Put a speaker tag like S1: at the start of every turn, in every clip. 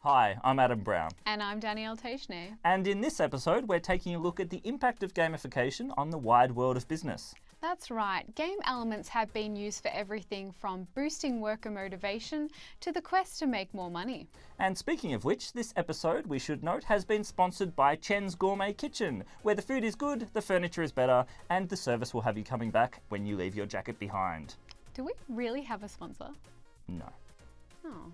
S1: Hi, I'm Adam Brown.
S2: And I'm Danielle Teichner.
S1: And in this episode, we're taking a look at the impact of gamification on the wide world of business.
S2: That's right. Game elements have been used for everything from boosting worker motivation to the quest to make more money.
S1: And speaking of which, this episode, we should note, has been sponsored by Chen's Gourmet Kitchen, where the food is good, the furniture is better, and the service will have you coming back when you leave your jacket behind.
S2: Do we really have a sponsor?
S1: No.
S2: Oh.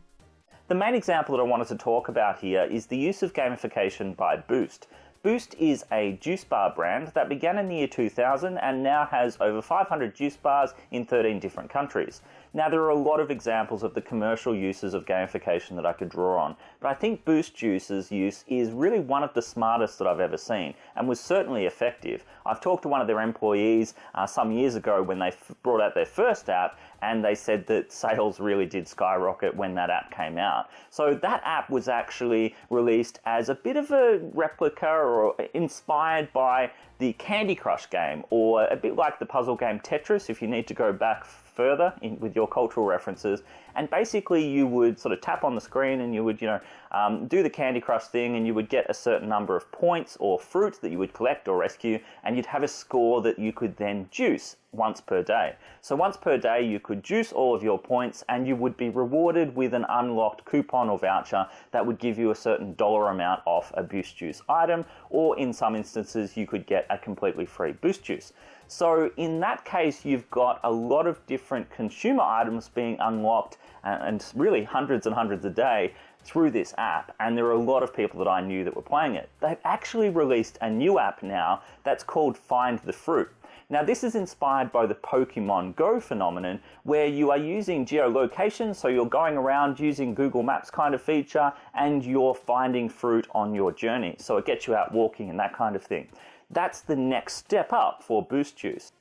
S3: The main example that I wanted to talk about here is the use of gamification by Boost. Boost is a juice bar brand that began in the year 2000 and now has over 500 juice bars in 13 different countries. Now, there are a lot of examples of the commercial uses of gamification that I could draw on, but I think Boost Juice's use is really one of the smartest that I've ever seen and was certainly effective. I've talked to one of their employees some years ago when they brought out their first app, and they said that sales really did skyrocket when that app came out. So that app was actually released as a bit of a replica or inspired by the Candy Crush game, or a bit like the puzzle game Tetris, if you need to go back further with your cultural references. And basically you would sort of tap on the screen and you would, do the Candy Crush thing, and you would get a certain number of points or fruit that you would collect or rescue, and you'd have a score that you could then juice once per day. So once per day you could juice all of your points, and you would be rewarded with an unlocked coupon or voucher that would give you a certain dollar amount off a Boost Juice item, or in some instances you could get a completely free Boost Juice. So in that case, you've got a lot of different consumer items being unlocked, and really hundreds and hundreds a day through this app, and there are a lot of people that I knew that were playing it. They've actually released a new app now that's called Find the Fruit. Now, this is inspired by the Pokemon Go phenomenon, where you are using geolocation, so you're going around using Google Maps kind of feature, and you're finding fruit on your journey. So it gets you out walking and that kind of thing. That's the next step up for Boost Juice.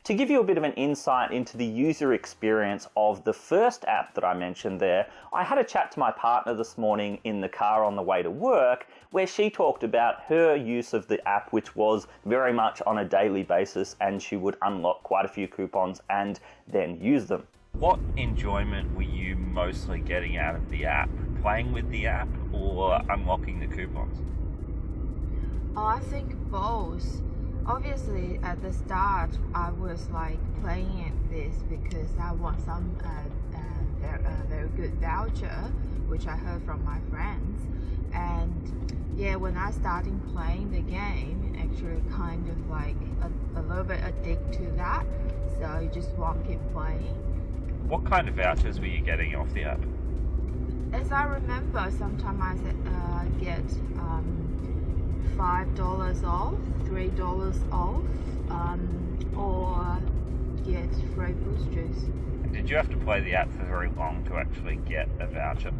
S3: To give you a bit of an insight into the user experience of the first app that I mentioned there, I had a chat to my partner this morning in the car on the way to work, where she talked about her use of the app, which was very much on a daily basis, and she would unlock quite a few coupons and then use them.
S1: What enjoyment were you mostly getting out of the app? Playing with the app or unlocking the coupons?
S4: Oh, I think both. Obviously, at the start, I was playing at this because I want some very good voucher, which I heard from my friends. And yeah, when I started playing the game, actually kind of a little bit addicted to that. So you just want to keep playing.
S1: What kind of vouchers were you getting off the app?
S4: As I remember, sometimes I get $5 off, $3 off, or get free Boost Juice.
S1: Did you have to play the app for very long to actually get a voucher?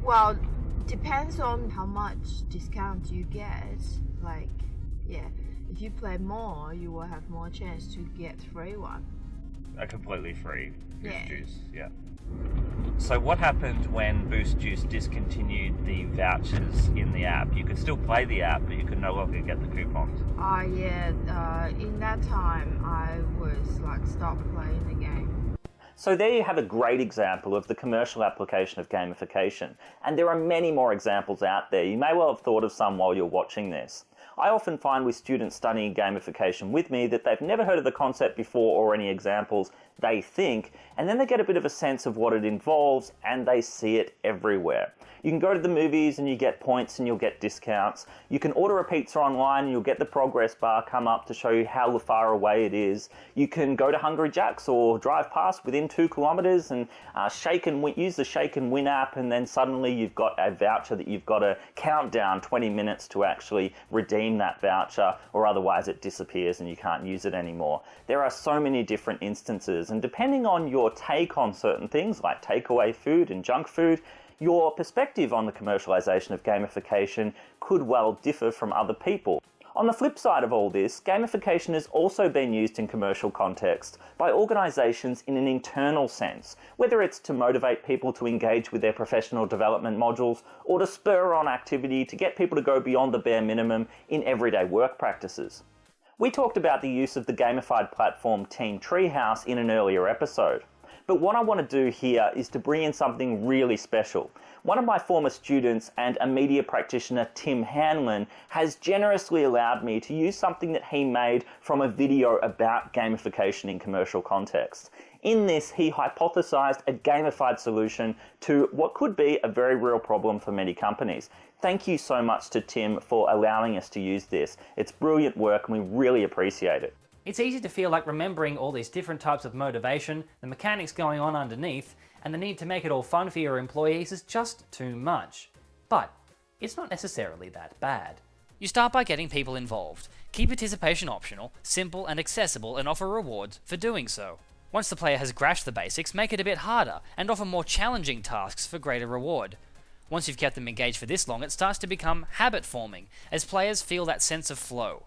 S4: Well, depends on how much discount you get. If you play more, you will have more chance to get free one.
S1: A completely free Boost Juice, yeah. So what happened when Boost Juice discontinued the vouchers in the app? You could still play the app, but you could no longer get the coupons.
S4: In that time, I was stopped playing the game.
S3: So there you have a great example of the commercial application of gamification. And there are many more examples out there. You may well have thought of some while you're watching this. I often find with students studying gamification with me that they've never heard of the concept before or any examples they think, and then they get a bit of a sense of what it involves and they see it everywhere. You can go to the movies and you get points and you'll get discounts. You can order a pizza online and you'll get the progress bar come up to show you how far away it is. You can go to Hungry Jack's or drive past within 2 kilometers and use the Shake and Win app, and then suddenly you've got a voucher that you've got to count down 20 minutes to actually redeem that voucher, or otherwise it disappears and you can't use it anymore. There are so many different instances, and depending on your take on certain things like takeaway food and junk food, your perspective on the commercialization of gamification could well differ from other people. On the flip side of all this, gamification has also been used in commercial context by organisations in an internal sense, whether it's to motivate people to engage with their professional development modules or to spur on activity to get people to go beyond the bare minimum in everyday work practices. We talked about the use of the gamified platform Team Treehouse in an earlier episode. But what I want to do here is to bring in something really special. One of my former students and a media practitioner, Hanlon, has generously allowed me to use something that he made from a video about gamification in commercial context. In this, he hypothesized a gamified solution to what could be a very real problem for many companies. Thank you so much to Tim for allowing us to use this. It's brilliant work and we really appreciate it.
S5: It's easy to feel like remembering all these different types of motivation, the mechanics going on underneath, and the need to make it all fun for your employees is just too much. But it's not necessarily that bad.
S6: You start by getting people involved. Keep participation optional, simple and accessible, and offer rewards for doing so. Once the player has grasped the basics, make it a bit harder and offer more challenging tasks for greater reward. Once you've kept them engaged for this long, it starts to become habit forming as players feel that sense of flow.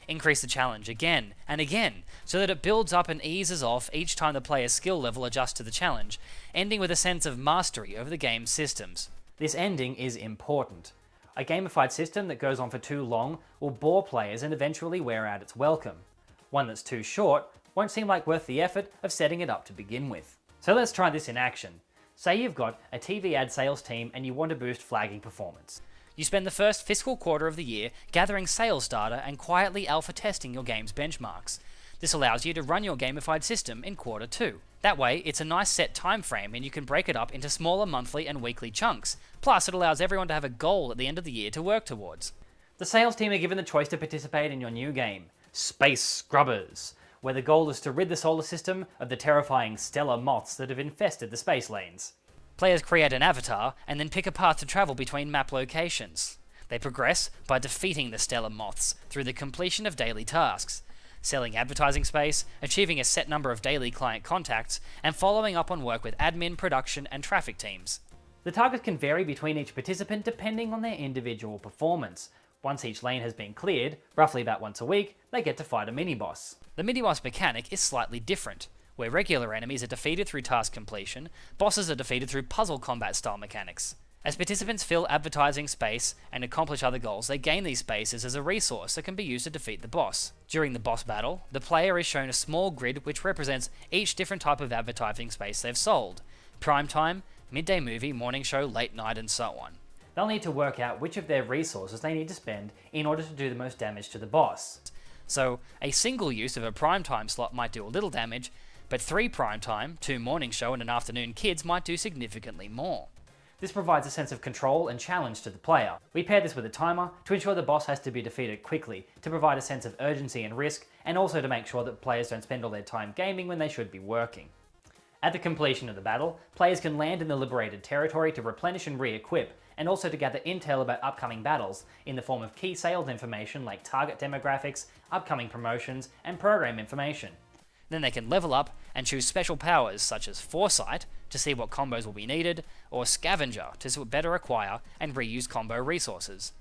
S6: Increase the challenge again and again so that it builds up and eases off each time the player's skill level adjusts to the challenge, ending with a sense of mastery over the game's systems.
S5: This ending is important. A gamified system that goes on for too long will bore players and eventually wear out its welcome. One that's too short won't seem like worth the effort of setting it up to begin with. So let's try this in action. Say you've got a TV ad sales team and you want to boost flagging performance.
S6: You spend the first fiscal quarter of the year gathering sales data and quietly alpha testing your game's benchmarks. This allows you to run your gamified system in quarter 2. That way, it's a nice set time frame and you can break it up into smaller monthly and weekly chunks. Plus, it allows everyone to have a goal at the end of the year to work towards.
S5: The sales team are given the choice to participate in your new game, Space Scrubbers, where the goal is to rid the solar system of the terrifying stellar moths that have infested the space lanes.
S6: Players create an avatar and then pick a path to travel between map locations. They progress by defeating the stellar moths through the completion of daily tasks, selling advertising space, achieving a set number of daily client contacts, and following up on work with admin, production, and traffic teams.
S5: The targets can vary between each participant depending on their individual performance. Once each lane has been cleared, roughly about once a week, they get to fight a mini-boss.
S6: The mini-boss mechanic is slightly different. Where regular enemies are defeated through task completion, bosses are defeated through puzzle combat style mechanics. As participants fill advertising space and accomplish other goals, they gain these spaces as a resource that can be used to defeat the boss. During the boss battle, the player is shown a small grid which represents each different type of advertising space they've sold: primetime, midday movie, morning show, late night, and so on.
S5: They'll need to work out which of their resources they need to spend in order to do the most damage to the boss.
S6: So, a single use of a primetime slot might do a little damage, but 3 primetime, 2 morning show, and an afternoon kids might do significantly more.
S5: This provides a sense of control and challenge to the player. We pair this with a timer to ensure the boss has to be defeated quickly, to provide a sense of urgency and risk, and also to make sure that players don't spend all their time gaming when they should be working. At the completion of the battle, players can land in the liberated territory to replenish and re-equip, and also to gather intel about upcoming battles in the form of key sales information like target demographics, upcoming promotions, and program information.
S6: Then they can level up and choose special powers such as Foresight to see what combos will be needed, or Scavenger to better acquire and reuse combo resources.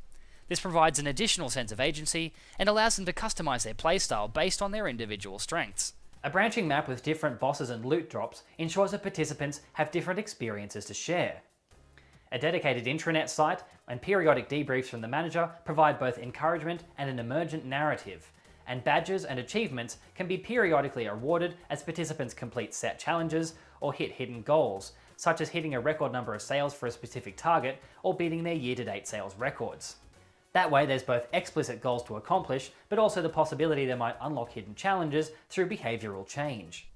S6: This provides an additional sense of agency and allows them to customize their playstyle based on their individual strengths.
S5: A branching map with different bosses and loot drops ensures that participants have different experiences to share. A dedicated intranet site and periodic debriefs from the manager provide both encouragement and an emergent narrative, and badges and achievements can be periodically awarded as participants complete set challenges or hit hidden goals, such as hitting a record number of sales for a specific target or beating their year-to-date sales records. That way there's both explicit goals to accomplish, but also the possibility they might unlock hidden challenges through behavioural change.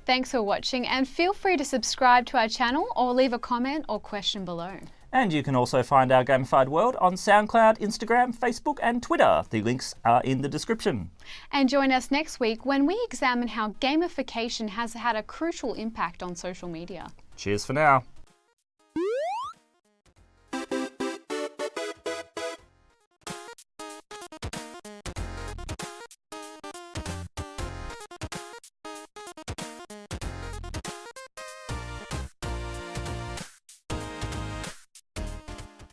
S2: Thanks for watching, and feel free to subscribe to our channel or leave a comment or question below.
S3: And you can also find our Gamified World on SoundCloud, Instagram, Facebook and Twitter. The links are in the description.
S2: And join us next week when we examine how gamification has had a crucial impact on social media.
S3: Cheers for now.